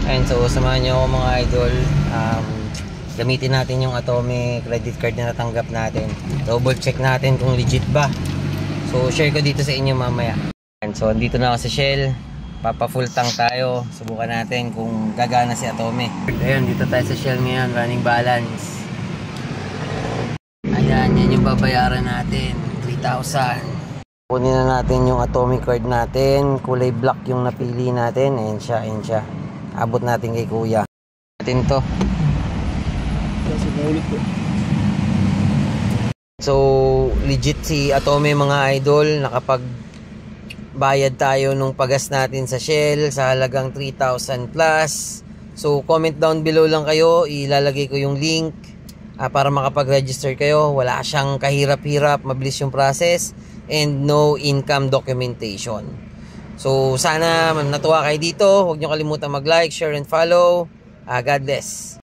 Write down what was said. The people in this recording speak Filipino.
And so samahan nyo ako mga idol. Gamitin natin yung Atome credit card na natanggap natin. Double check natin kung legit ba. So share ko dito sa inyo mamaya. And so andito na ako sa Shell. Papa full tank tayo. Subukan natin kung gagana si Atome. Ayun, dito tayo sa Shell ngayon. Running balance. Ayan, yan yung babayaran natin. 3,000. Kunin na natin yung Atome card natin. Kulay black yung napili natin. Ayan siya, ayan siya. Abot natin kay kuya. Natin to. So legit si Atome mga idol. Nakapag bayad tayo nung pagas natin sa Shell sa halagang 3,000 plus. So comment down below lang kayo. Ilalagay ko yung link para makapag-register kayo. Wala siyang kahirap-hirap. Mabilis yung process. And no income documentation. So sana natuwa kayo dito. Huwag nyo kalimutan mag-like, share, and follow. God bless.